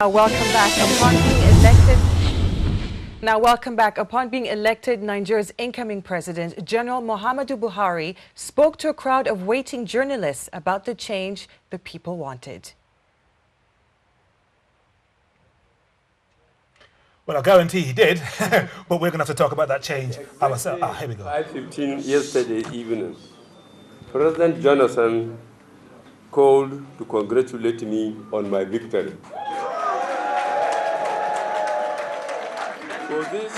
Welcome back. Upon being elected, Nigeria's incoming president, General Muhammadu Buhari, spoke to a crowd of waiting journalists about the change the people wanted. Well, I guarantee he did, but we're going to have to talk about that change ourselves. Here we go. 5:15 yesterday evening, President Jonathan called to congratulate me on my victory. For this,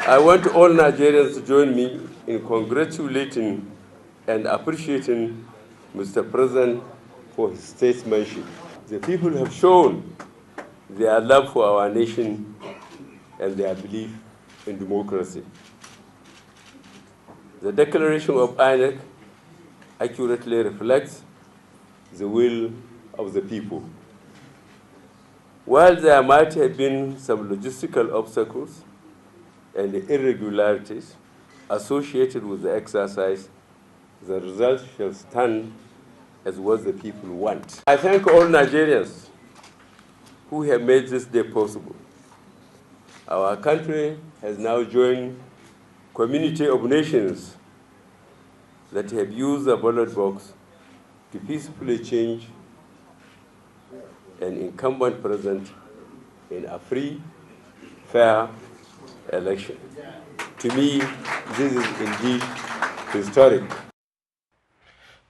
I want all Nigerians to join me in congratulating and appreciating Mr. President for his statesmanship. The people have shown their love for our nation and their belief in democracy. The declaration of INEC accurately reflects the will of the people. While there might have been some logistical obstacles and irregularities associated with the exercise, the result shall stand as what the people want. I thank all Nigerians who have made this day possible. Our country has now joined community of nations that have used the ballot box to peacefully change an incumbent president in a free, fair election. To me, this is indeed historic.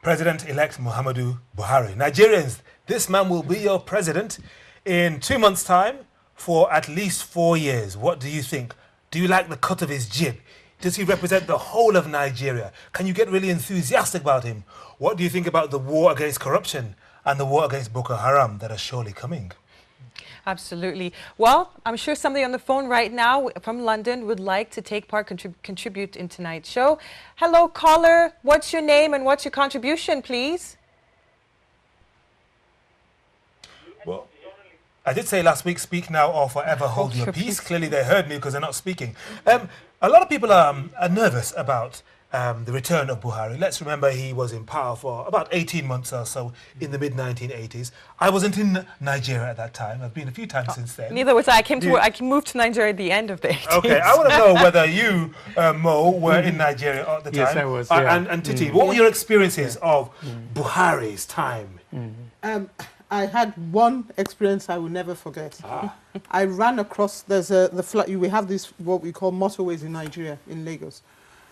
President-elect Muhammadu Buhari. Nigerians, this man will be your president in 2 months' time for at least 4 years. What do you think? Do you like the cut of his jib? Does he represent the whole of Nigeria? Can you get really enthusiastic about him? What do you think about the war against corruption and the war against Boko Haram that are surely coming? Absolutely. Well, I'm sure somebody on the phone right now from London would like to take part, contribute in tonight's show. Hello, caller. What's your name and what's your contribution, please? Well, I did say last week, speak now or forever hold your peace. Clearly they heard me because they're not speaking. A lot of people are nervous about the return of Buhari. Let's remember he was in power for about 18 months or so in the mid-1980s. I wasn't in Nigeria at that time. I've been a few times since then. Neither was I. I moved to Nigeria at the end of the 80s. Okay, I want to know whether you, Mo, were in Nigeria at the time. Yes, I was, yeah. And Titi, what were your experiences of Buhari's time? I had one experience I will never forget. I ran across, we have this, what we call motorways in Nigeria, in Lagos.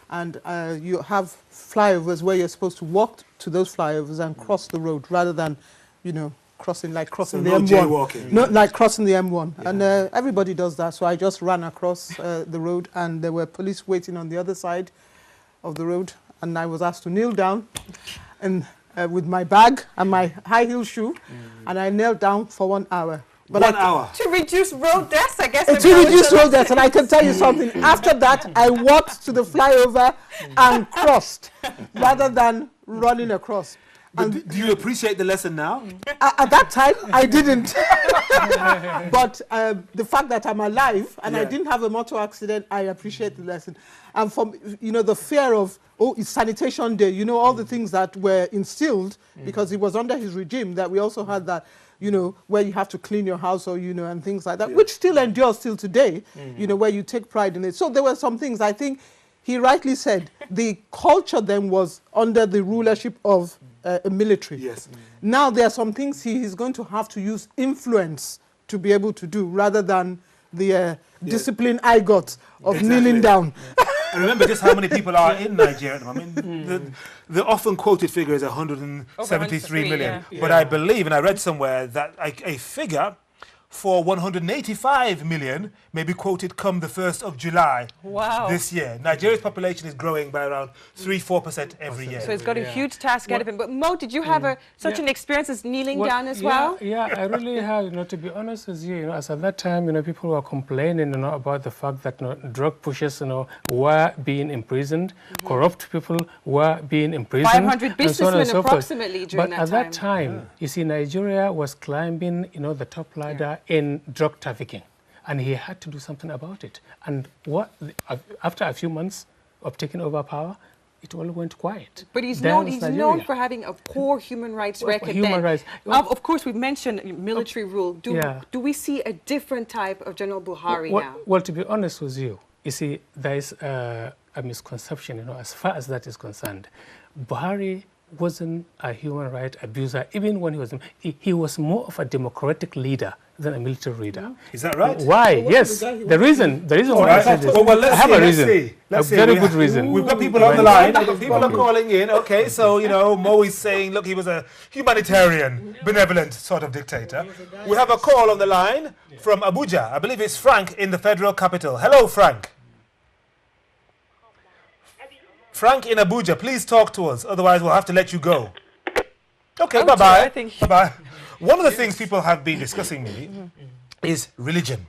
And you have flyovers where you're supposed to walk to those flyovers and cross the road rather than, crossing the M1. Jaywalking. Not like crossing the M1. Yeah. And everybody does that. So I just ran across the road and there were police waiting on the other side of the road. And I was asked to kneel down and with my bag and my high heel shoe, and I knelt down for 1 hour. But 1 hour? To reduce road deaths, I guess. To reduce road deaths, and I can tell you something. After that, I walked to the flyover and crossed, rather than running across. But do you appreciate the lesson now? At that time, I didn't. But the fact that I'm alive and I didn't have a motor accident, I appreciate the lesson. And from the fear of, it's sanitation day, all the things that were instilled because it was under his regime that we also had that, where you have to clean your house or, and things like that, which still endures till today, where you take pride in it. So there were some things, I think he rightly said, the culture then was under the rulership of a military. Yes. Now there are some things he is going to have to use influence to be able to do rather than the discipline I got of kneeling down. And remember just how many people are in Nigeria at the moment. The often quoted figure is 173 million. Yeah. But I believe, and I read somewhere, that a figure for 185 million may be quoted come the 1st of July this year. Nigeria's population is growing by around 3-4% every year. So it's got a huge task ahead of him. But Mo, did you have such an experience as kneeling down as well? Yeah, I really had. To be honest with you, as at that time, people were complaining, about the fact that drug pushers, were being imprisoned, corrupt people were being imprisoned, 500 businessmen so approximately during that time. But at that time, you see, Nigeria was climbing, the top ladder in drug trafficking, and he had to do something about it. And after a few months of taking over power, it all went quiet. But he's Then known. it's He's Nigeria. known for having a poor human rights Well, record. human then. rights. Of course, we've mentioned military rule. Yeah. Do we see a different type of General Buhari now? Well, to be honest with you, see, there is a misconception, as far as that is concerned. Buhari wasn't a human rights abuser, even when he was more of a democratic leader than a military leader. Is that right? Why? Well, Yes. The reason why I said this. Well, let's I have see, a let's reason. see. Let's a see. very good reason. We've got people on the line. People are calling in. Okay, so, Mo is saying, look, he was a humanitarian, benevolent sort of dictator. We have a call on the line from Abuja. I believe it's Frank in the federal capital. Hello, Frank. Frank in Abuja, please talk to us. Otherwise, we'll have to let you go. Okay, Oh, dear, I bye-bye. think- Bye-bye. One of the things people have been discussing me is religion.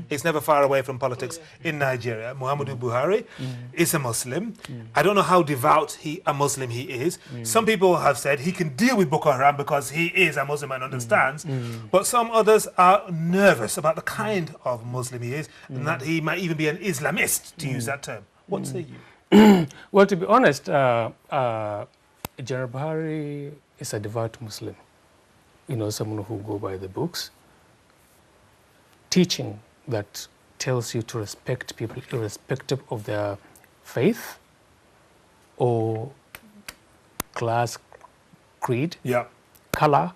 It's never far away from politics in Nigeria. Muhammadu Buhari is a Muslim. I don't know how devout a Muslim he is. Some people have said he can deal with Boko Haram because he is a Muslim and understands. But some others are nervous about the kind of Muslim he is and that he might even be an Islamist, to use that term. What say you? Well, to be honest, General Buhari is a devout Muslim. Someone who go by the books. Teaching that tells you to respect people irrespective of their faith or class, creed, color,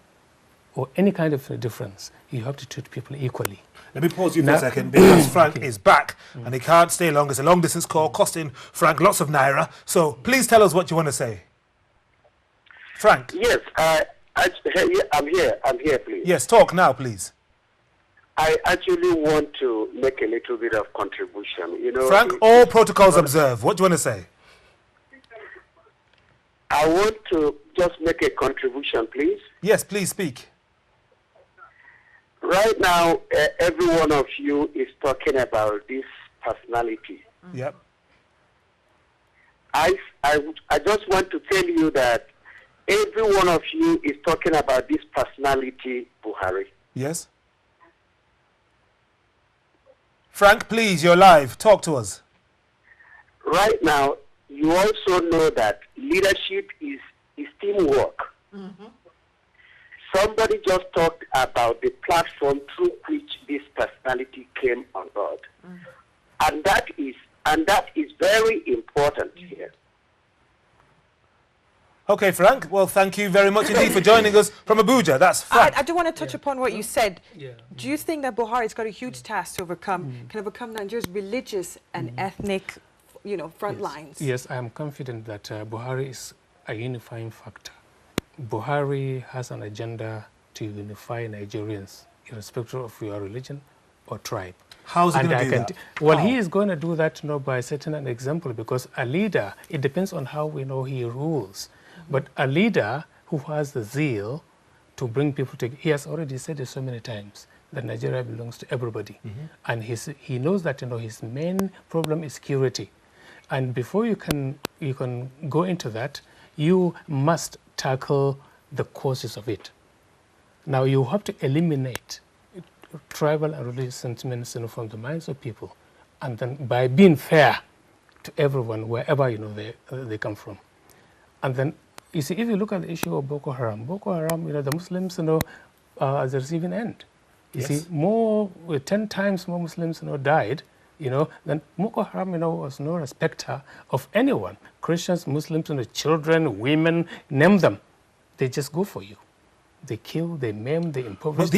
or any kind of difference. You have to treat people equally. Let me pause you for a second because Frank is back and he can't stay long. It's a long distance call costing Frank lots of naira. So please tell us what you want to say. Frank. Yes, I'm here. I'm here, please. Yes, talk now, please. I actually want to make a little bit of contribution. Frank, all protocols observed. What do you want to say? I want to just make a contribution, please. Yes, please speak. Right now, every one of you is talking about this personality. Yep. I just want to tell you that every one of you is talking about this personality, Buhari. Yes. Frank, please, you're live. Talk to us. Right now, you also know that leadership is teamwork. Somebody just talked about the platform through which this personality came on board. And that is very important here. Okay, Frank. Well, thank you very much indeed for joining us from Abuja. That's Frank. I do want to touch upon what you said. Do you think that Buhari's got a huge task to overcome, can overcome Nigeria's religious and ethnic, front lines? Yes, I am confident that Buhari is a unifying factor. Buhari has an agenda to unify Nigerians, irrespective of your religion or tribe. How is he going to do that? Well, he is going to do that by setting an example, because a leader, it depends on how we know he rules. But a leader who has the zeal to bring people together, he has already said it so many times, that Nigeria belongs to everybody. And he knows that his main problem is security. And before you can go into that, you must tackle the causes of it. Now you have to eliminate tribal and religious sentiments from the minds of people, and then by being fair to everyone wherever they come from. And then you see, if you look at the issue of Boko Haram, the Muslims are the receiving end. You see, 10 times more Muslims died, then Boko Haram was no respecter of anyone. Christians, Muslims, children, women, name them. They just go for you. They kill, they maim, they impoverish. But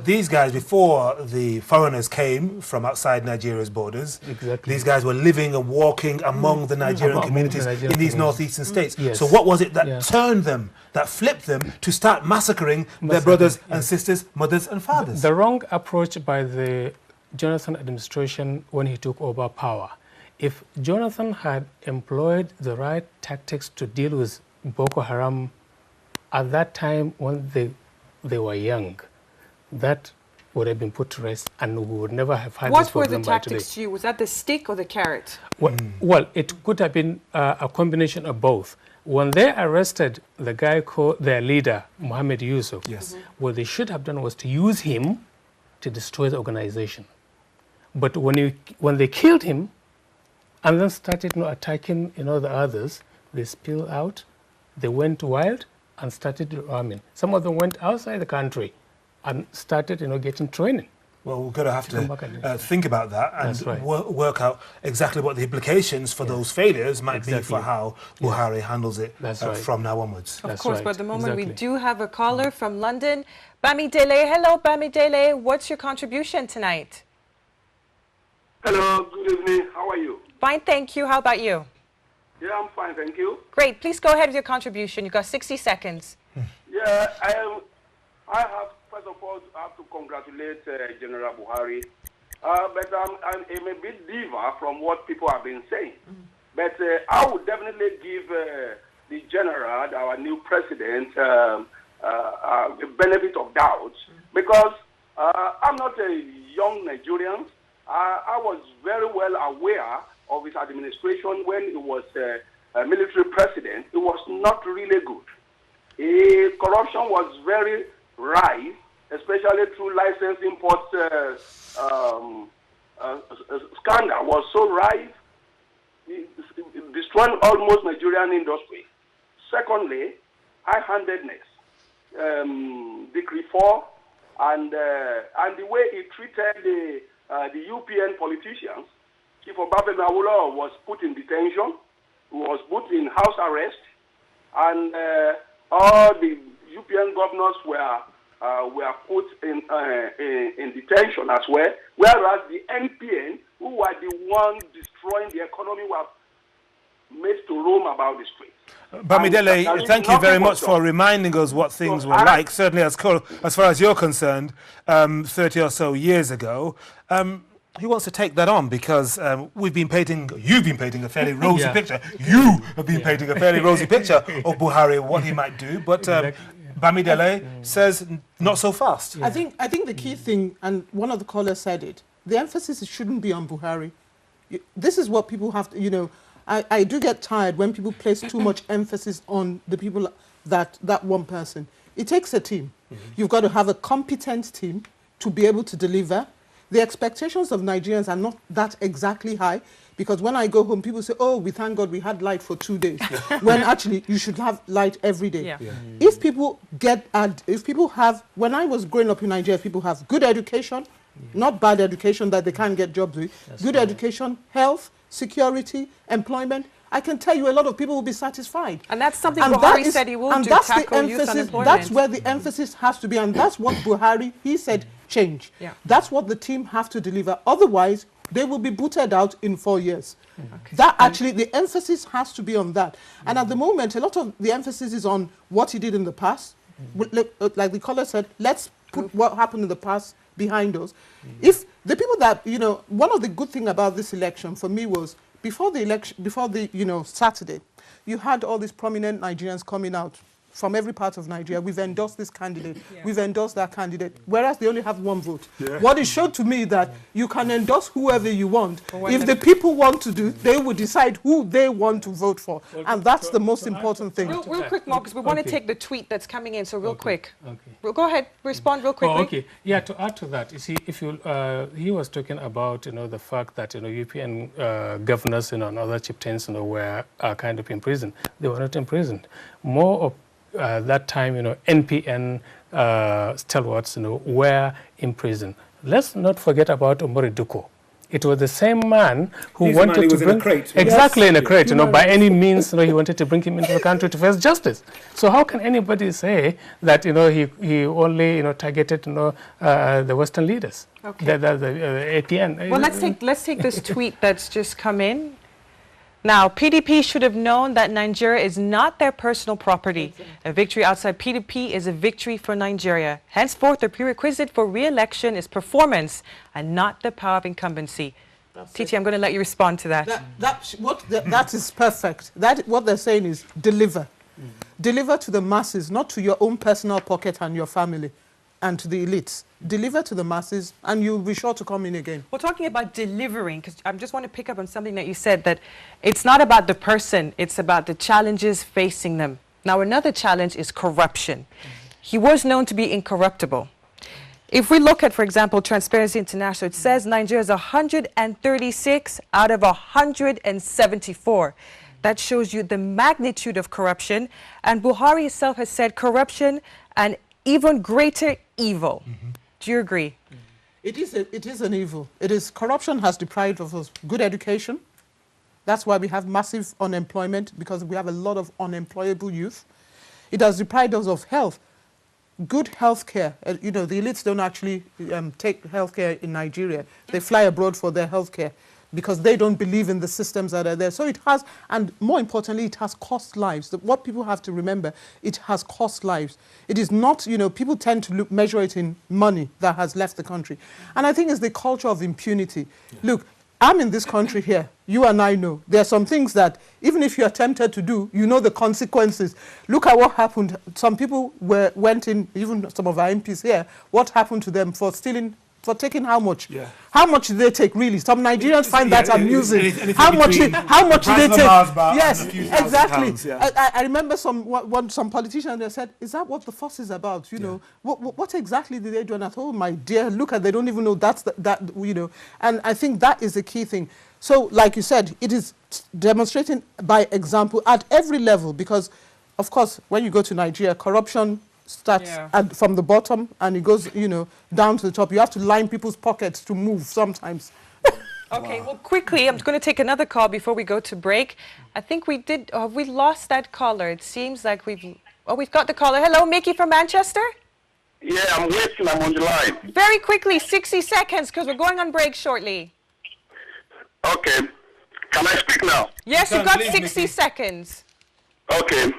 these guys, before the foreigners came from outside Nigeria's borders, these guys were living and walking among the Nigerian communities in these northeastern states. Yes. So what was it that turned them, that flipped them to start massacring their brothers and sisters, mothers and fathers? The wrong approach by the Jonathan administration when he took over power. If Jonathan had employed the right tactics to deal with Boko Haram at that time when they were young, that would have been put to rest, and we would never have had this problem by today. What were the tactics to you? Was that the stick or the carrot? Well, it could have been a combination of both. When they arrested the guy called their leader, Mohammed Yusuf, what they should have done was to use him to destroy the organization. But when they killed him, and then started attacking the others. They spilled out, they went wild and started arming. Some of them went outside the country and started getting training. Well, we're going to have to think about that and work out exactly what the implications for those failures might be for how Buhari handles it from now onwards. Of course, but at the moment we do have a caller from London. Bamidele, hello Bamidele, what's your contribution tonight? Hello, good evening, how are you? Fine, thank you, how about you? Yeah, I'm fine, thank you. Great, please go ahead with your contribution, you've got 60 seconds. Yeah, I have, first of all, I have to congratulate General Buhari, but I'm a bit diva from what people have been saying. But I would definitely give the General, our new president, the benefit of doubt, because I'm not a young Nigerian. I was very well aware of his administration when he was a military president. It was not really good. Corruption was very rife, especially through license import scandal was so rife, destroying almost Nigerian industry. Secondly, high-handedness, Decree 4, and the way he treated the UPN politicians. Chief Obafemi Awolowo was put in detention, was put in house arrest, and all the UPN governors were put in detention as well, whereas the NPN, who were the ones destroying the economy, were made to roam about the streets. Bamidele, thank you very much for reminding us what things were like, certainly as far as you're concerned, 30 or so years ago. Who wants to take that on? Because you've been painting a fairly rosy picture. You have been painting a fairly rosy picture of Buhari, what he might do, but Bamidele says not so fast. I think the key thing, and one of the callers said it, the emphasis shouldn't be on Buhari. This is what people have to, I do get tired when people place too much emphasis on the people that one person. It takes a team. You've got to have a competent team to be able to deliver. The expectations of Nigerians are not that exactly high, because when I go home, people say, oh, we thank God we had light for 2 days, when actually you should have light every day. If people have, when I was growing up in Nigeria, people have good education, not bad education that they can't get jobs with, good education, health, security, employment, I can tell you a lot of people will be satisfied. And that's something Buhari said he will do, tackle youth unemployment. That's where the emphasis has to be, and that's what Buhari, he said, change. That's what the team have to deliver. Otherwise, they will be booted out in 4 years. That actually, the emphasis has to be on that. And at the moment, a lot of the emphasis is on what he did in the past. Like the caller said, let's put what happened in the past behind us. If the people that, one of the good things about this election for me was, before the election, Saturday, you had all these prominent Nigerians coming out from every part of Nigeria. We've endorsed this candidate. We've endorsed that candidate, whereas they only have one vote. What it showed to me that you can endorse whoever you want. If the people want to do, they will decide who they want to vote for. And that's the most important thing. Real quick, Mark, because we want to take the tweet that's coming in, so real quick. Well, go ahead, respond real quickly. Yeah, to add to that, you see, if you, he was talking about, the fact that, European governors, and other chieftains, were kind of imprisoned. They were not imprisoned. More of that time, NPN stalwarts, were in prison. Let's not forget about Omori Duko. It was the same man who wanted to bring... in a crate. Exactly, in a crate, by any means, he wanted to bring him into the country to face justice. So how can anybody say that, he only, targeted, the Western leaders, the APN? Well, let's take this tweet that's just come in. Now, PDP should have known that Nigeria is not their personal property. A victory outside PDP is a victory for Nigeria. Henceforth, the prerequisite for re-election is performance and not the power of incumbency. Titi, I'm going to let you respond to that. That is perfect. What they're saying is deliver. Deliver to the masses, not to your own personal pocket and your family and to the elites. Deliver to the masses, and you'll be sure to come in again. We're talking about delivering, because I just want to pick up on something that you said, that it's not about the person, it's about the challenges facing them. Now, another challenge is corruption. He was known to be incorruptible. If we look at, for example, Transparency International, it says Nigeria is 136 out of 174. That shows you the magnitude of corruption. And Buhari himself has said corruption an even greater evil. Do you agree? It is an evil. It is, corruption has deprived of us good education. That's why we have massive unemployment, because we have a lot of unemployable youth. It has deprived us of health. Good health care. You know, the elites don't actually take health care in Nigeria. They fly abroad for their health care because they don't believe in the systems that are there. So it has, and more importantly, it has cost lives. What people have to remember, it has cost lives. It is not, you know, people tend to measure it in money that has left the country. And I think it's the culture of impunity. Yeah. Look, I'm in this country here. You and I know. There are some things that, even if you're tempted to do, you know the consequences. Look at what happened. Some people went in, even some of our MPs here, what happened to them for stealing, for taking how much? Yeah. How much did they take, really? Some Nigerians find that amusing. How much did they take? Yes, exactly. I remember some politician, they said, is that what the fuss is about? You know, what exactly did they do? And I thought, oh, my dear, look at, they don't even know that, you know. And I think that is the key thing. So, like you said, it is demonstrating by example at every level, because, of course, when you go to Nigeria, corruption starts from the bottom and it goes, you know, down to the top. You have to line people's pockets to move sometimes. Okay, well, quickly, I'm going to take another call before we go to break. I think we did, we lost that caller. It seems like we've got the caller. Hello, Mickey from Manchester? Yeah, I'm waiting. I'm on the line. Very quickly, 60 seconds, because we're going on break shortly. Okay. Can I speak now? Yes, you've got 60 seconds. Okay.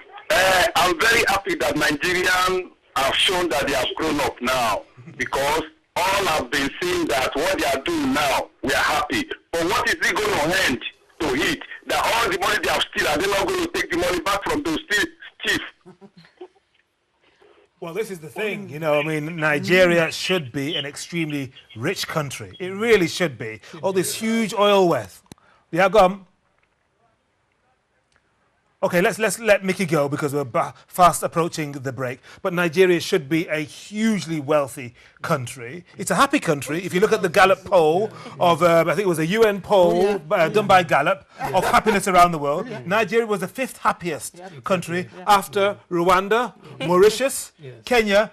I'm very happy that Nigerians have shown that they have grown up now, because all have been seeing that what they are doing now, we are happy. But what is it going to end to hit? That all the money they have stolen, are they not going to take the money back from those chiefs? Well, this is the thing, you know, I mean, Nigeria should be an extremely rich country. It really should be. All this huge oil wealth. Yeah, go on. Okay, let's let Mickey go because we're fast approaching the break. But Nigeria should be a hugely wealthy country. It's a happy country. If you look at the Gallup poll of, I think it was a UN poll done by Gallup of happiness around the world, Nigeria was the 5th happiest country after Rwanda, Mauritius, Kenya,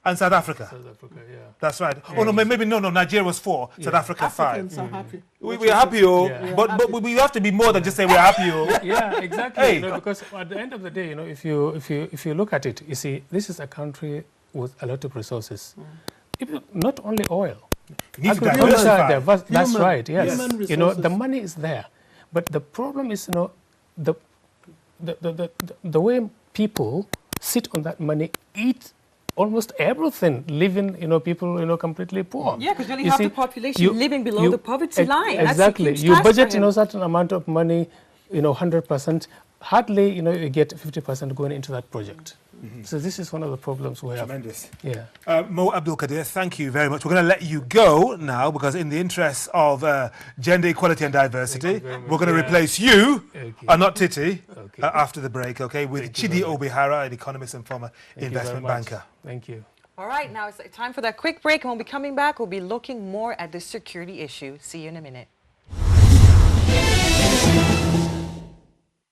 and South Africa. South Africa, yeah. That's right. Oh, no, maybe no, Nigeria was 4, South Africa 5. Africans are happy. We are happy, but we have to be more than just say we're happy, Yeah, exactly. Hey. You know, because at the end of the day, you know, if you look at it, you see, this is a country with a lot of resources. Not only oil. Agriculture, that's right. Yes. You know, the money is there, but the problem is, you know, the way people sit on that money, eat almost everything, living, you know, people, you know, completely poor. Yeah, because nearly half the population living below the poverty line. Exactly. That's you budget, you know, certain amount of money, you know, 100%. Hardly, you know, you get 50% going into that project. So this is one of the problems we have. Tremendous. Yeah. Mo Abdul Kadir, thank you very much. We're going to let you go now because in the interests of gender equality and diversity, we're going to replace you, and not Titi, after the break, okay, with Chidi Obihara, an economist and former investment banker. Thank you. All right, now it's time for that quick break, and when we'll be coming back, we'll be looking more at the security issue. See you in a minute.